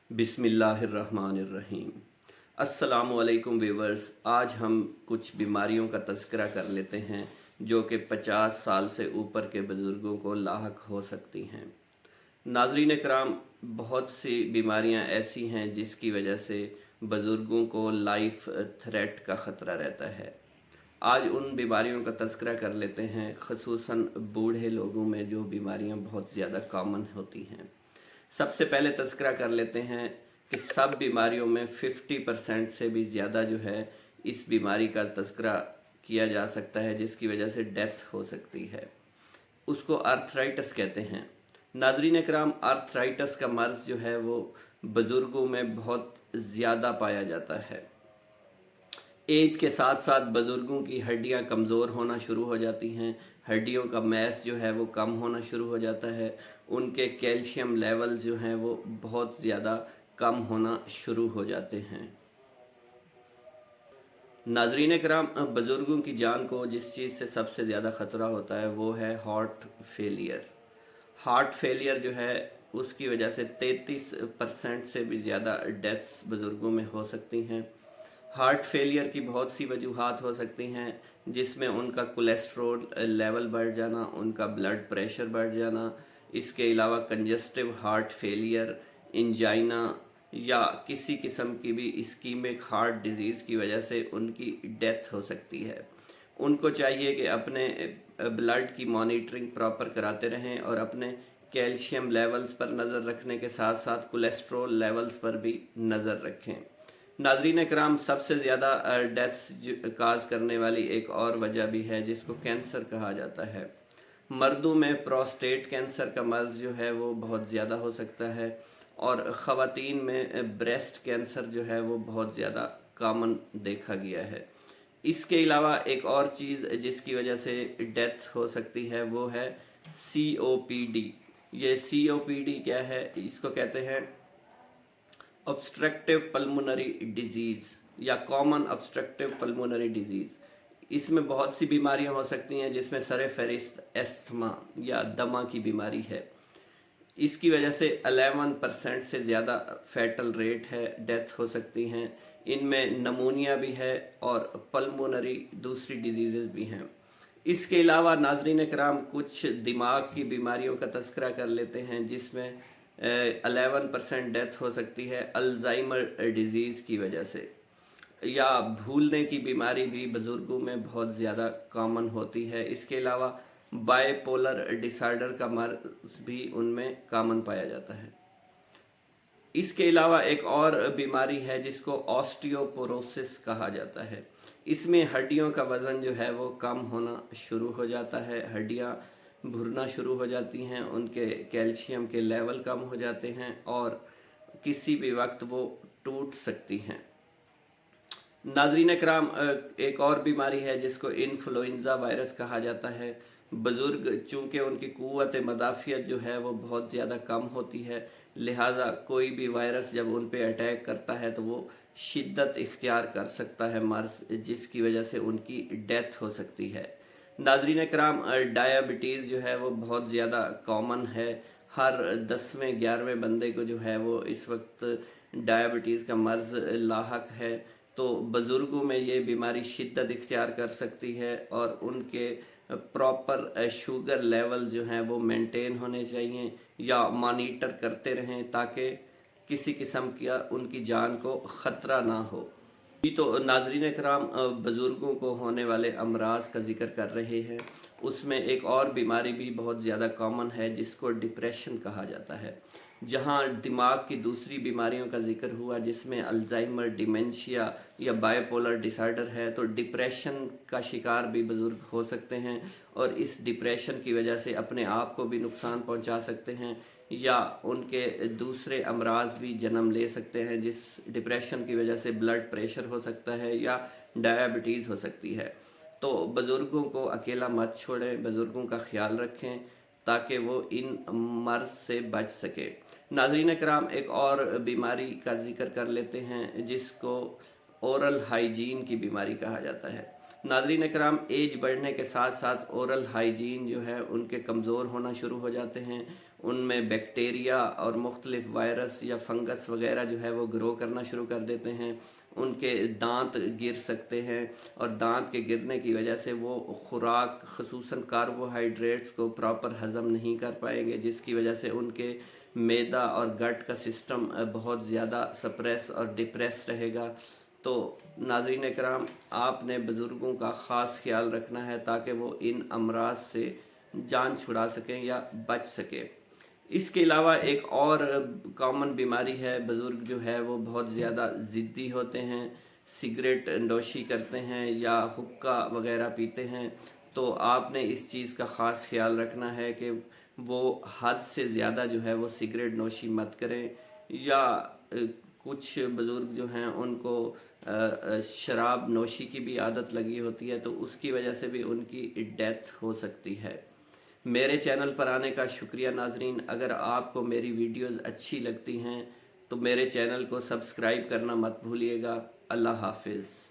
बिस्मिल्लाहिर्रहमानिर्रहीम। अस्सलामुअलैकुम व्यूवर्स, आज हम कुछ बीमारियों का तज़किरा कर लेते हैं जो कि 50 साल से ऊपर के बुज़ुर्गों को लाहक हो सकती हैं। नाज़रीन कराम, बहुत सी बीमारियां ऐसी हैं जिसकी वजह से बुज़ुर्गों को लाइफ थ्रेट का ख़तरा रहता है। आज उन बीमारियों का तज़किरा कर लेते हैं, ख़ुसूसन बूढ़े लोगों में जो बीमारियां बहुत ज़्यादा कॉमन होती हैं। सबसे पहले तज़किरा कर लेते हैं कि सब बीमारियों में 50% से भी ज़्यादा जो है इस बीमारी का तज़किरा किया जा सकता है जिसकी वजह से डेथ हो सकती है। उसको आर्थराइटिस कहते हैं। नाज़रीन कराम, आर्थराइटिस का मर्ज़ जो है वो बुज़ुर्गों में बहुत ज़्यादा पाया जाता है। एज के साथ साथ बुज़ुर्गों की हड्डियां कमज़ोर होना शुरू हो जाती हैं, हड्डियों का मैस जो है वो कम होना शुरू हो जाता है, उनके कैल्शियम लेवल जो हैं वो बहुत ज़्यादा कम होना शुरू हो जाते हैं। नाज़रीन कराम, बुज़ुर्गों की जान को जिस चीज़ से सबसे ज़्यादा ख़तरा होता है वो है हार्ट फेलियर। हार्ट फेलियर जो है उसकी वजह से 33% से भी ज़्यादा डेथ्स बुज़ुर्गों में हो सकती हैं। हार्ट फेलियर की बहुत सी वजूहात हो सकती हैं जिसमें उनका कोलेस्ट्रॉल लेवल बढ़ जाना, उनका ब्लड प्रेशर बढ़ जाना, इसके अलावा कंजस्टिव हार्ट फेलियर, इंजाइना या किसी किस्म की भी इस्कीमिक हार्ट डिजीज़ की वजह से उनकी डेथ हो सकती है। उनको चाहिए कि अपने ब्लड की मॉनिटरिंग प्रॉपर कराते रहें और अपने कैल्शियम लेवल्स पर नज़र रखने के साथ साथ कोलेस्ट्रॉल लेवल्स पर भी नज़र रखें। नाज़रीन कराम, सबसे ज़्यादा डेथ्स काज करने वाली एक और वजह भी है जिसको कैंसर कहा जाता है। मर्दों में प्रोस्टेट कैंसर का मर्ज़ जो है वो बहुत ज़्यादा हो सकता है और ख़वातीन में ब्रेस्ट कैंसर जो है वो बहुत ज़्यादा कॉमन देखा गया है। इसके अलावा एक और चीज़ जिसकी वजह से डेथ हो सकती है वो है COPD। ये COPD क्या है? इसको कहते हैं ऑब्स्ट्रक्टिव पल्मोनरी डिजीज़ या कॉमन ऑब्स्ट्रक्टिव पल्मोनरी डिजीज़। इसमें बहुत सी बीमारियां हो सकती हैं जिसमें सर फहरिस्त एस्थमा या दमा की बीमारी है। इसकी वजह से 11% से ज़्यादा फैटल रेट है, डेथ हो सकती हैं। इनमें नमूनिया भी है और पल्मोनरी दूसरी डिजीज़ भी हैं। इसके अलावा नाज़रीन कराम, कुछ दिमाग की बीमारियों का तज़किरा कर लेते हैं जिसमें 11% डेथ हो सकती है अल्जाइमर डिजीज़ की वजह से, या भूलने की बीमारी भी बुज़ुर्गों में बहुत ज़्यादा कॉमन होती है। इसके अलावा बायपोलर डिसऑर्डर का मर्ज़ भी उनमें कॉमन पाया जाता है। इसके अलावा एक और बीमारी है जिसको ऑस्टियोपोरोसिस कहा जाता है। इसमें हड्डियों का वज़न जो है वो कम होना शुरू हो जाता है, हड्डियाँ भुरना शुरू हो जाती हैं, उनके कैल्शियम के लेवल कम हो जाते हैं और किसी भी वक्त वो टूट सकती हैं। नाज़रीन कराम, एक और बीमारी है जिसको इन्फ्लुएंजा वायरस कहा जाता है। बुज़ुर्ग चूँकि उनकी क़ुव्वत मदाफ़ियत जो है वो बहुत ज़्यादा कम होती है, लिहाजा कोई भी वायरस जब उन पे अटैक करता है तो वो शिद्दत इख्तियार कर सकता है मर्ज़, जिसकी वजह से उनकी डेथ हो सकती है। नाज़रीन कराम, डायबिटीज़ जो है वो बहुत ज़्यादा कॉमन है। हर 10वें 11वें बंदे को जो है वो इस वक्त डायबिटीज़ का मर्ज़ लाहक है। तो बुज़ुर्गों में ये बीमारी शिद्दत इख्तियार कर सकती है और उनके प्रॉपर शुगर लेवल जो हैं वो मेंटेन होने चाहिए या मॉनिटर करते रहें ताकि किसी किस्म का उनकी जान को ख़तरा ना हो। जी तो नाज़रीन कराम, बुज़ुर्गों को होने वाले अमराज का जिक्र कर रहे हैं। उसमें एक और बीमारी भी बहुत ज़्यादा कॉमन है जिसको डिप्रेशन कहा जाता है। जहां दिमाग की दूसरी बीमारियों का जिक्र हुआ जिसमें अल्जाइमर, डिमेंशिया या बायपोलर डिसऑर्डर है, तो डिप्रेशन का शिकार भी बुज़ुर्ग हो सकते हैं और इस डिप्रेशन की वजह से अपने आप को भी नुकसान पहुंचा सकते हैं या उनके दूसरे अमराज भी जन्म ले सकते हैं। जिस डिप्रेशन की वजह से ब्लड प्रेशर हो सकता है या डायबिटीज़ हो सकती है। तो बुज़ुर्गों को अकेला मत छोड़ें, बुज़ुर्गों का ख्याल रखें ताकि वो इन मर्ज़ से बच सके। नाज़रीन कराम, एक और बीमारी का जिक्र कर लेते हैं जिसको ओरल हाइजीन की बीमारी कहा जाता है। नाज़रीन कराम, एज बढ़ने के साथ साथ ओरल हाइजीन जो है उनके कमज़ोर होना शुरू हो जाते हैं। उनमें बैक्टीरिया और मुख्तलिफ वायरस या फंगस वगैरह जो है वो ग्रो करना शुरू कर देते हैं। उनके दांत गिर सकते हैं और दांत के गिरने की वजह से वो खुराक खसूसन कार्बोहाइड्रेट्स को प्रॉपर हज़म नहीं कर पाएंगे, जिसकी वजह से उनके मैदा और गट का सिस्टम बहुत ज़्यादा सप्रेस और डिप्रेस रहेगा। तो नाज़रीन इकराम, आपने बुज़ुर्गों का ख़ास ख्याल रखना है ताकि वो इन अमराज से जान छुड़ा सकें या बच सकें। इसके अलावा एक और कॉमन बीमारी है, बुज़ुर्ग जो है वो बहुत ज़्यादा ज़िद्दी होते हैं, सिगरेट नोशी करते हैं या हुक्का वगैरह पीते हैं। तो आपने इस चीज़ का ख़ास ख्याल रखना है कि वो हद से ज़्यादा जो है वो सिगरेट नोशी मत करें। या कुछ बुज़ुर्ग जो हैं उनको शराब नोशी की भी आदत लगी होती है, तो उसकी वजह से भी उनकी डेथ हो सकती है। मेरे चैनल पर आने का शुक्रिया नाजरीन। अगर आपको मेरी वीडियोस अच्छी लगती हैं तो मेरे चैनल को सब्सक्राइब करना मत भूलिएगा। अल्लाह हाफिज़।